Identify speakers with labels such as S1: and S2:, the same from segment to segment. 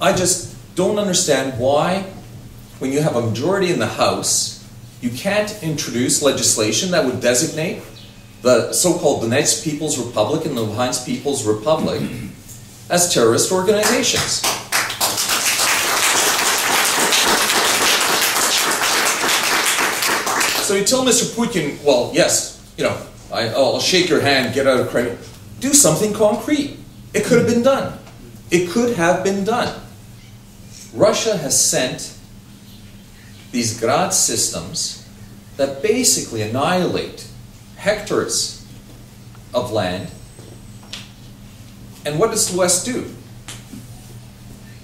S1: I just don't understand why, when you have a majority in the House, you can't introduce legislation that would designate the so-called Donetsk People's Republic and the Luhansk People's Republic as terrorist organizations. So you tell Mr. Putin, well, yes, you know, I'll shake your hand, get out of Crimea. Do something concrete. It could have been done. It could have been done. Russia has sent these Grad systems that basically annihilate hectares of land. And what does the West do?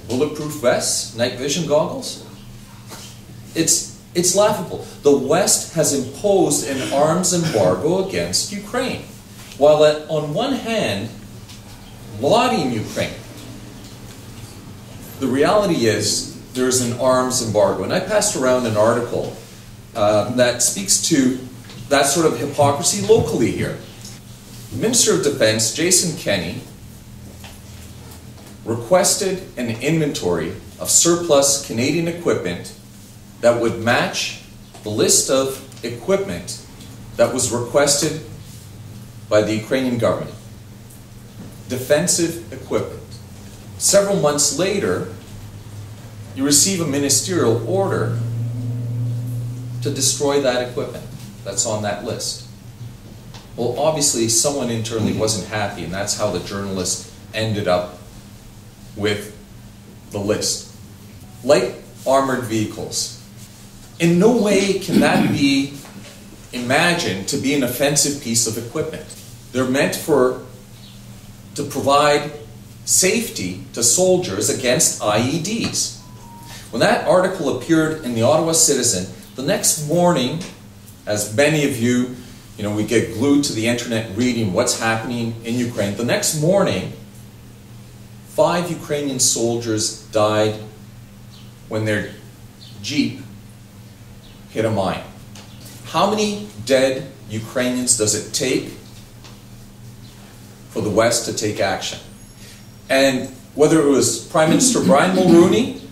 S1: Bulletproof vests? Night vision goggles? It's laughable. The West has imposed an arms embargo against Ukraine, while on one hand, lauding Ukraine. The reality is, there's an arms embargo. And I passed around an article that speaks to that sort of hypocrisy locally here. Minister of Defense Jason Kenney requested an inventory of surplus Canadian equipment that would match the list of equipment that was requested by the Ukrainian government. Defensive equipment. Several months later, you receive a ministerial order to destroy that equipment that's on that list. Well, obviously, someone internally wasn't happy, and that's how the journalist ended up with the list. Light armored vehicles. In no way can that be imagined to be an offensive piece of equipment. They're meant to provide safety to soldiers against IEDs. When that article appeared in the Ottawa Citizen, the next morning, as many of you, we get glued to the internet reading what's happening in Ukraine. The next morning, 5 Ukrainian soldiers died when their Jeep hit a mine. How many dead Ukrainians does it take for the West to take action? And whether it was Prime Minister Brian Mulroney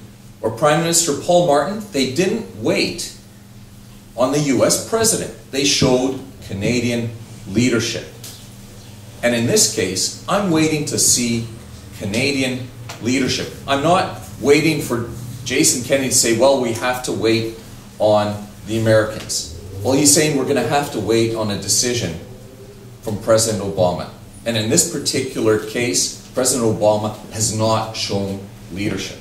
S1: or Prime Minister Paul Martin, they didn't wait on the US president. They showed Canadian leadership. And in this case, I'm waiting to see Canadian leadership. I'm not waiting for Jason Kenney to say, well, we have to wait on the Americans. Well, he's saying we're going to have to wait on a decision from President Obama. And in this particular case, President Obama has not shown leadership.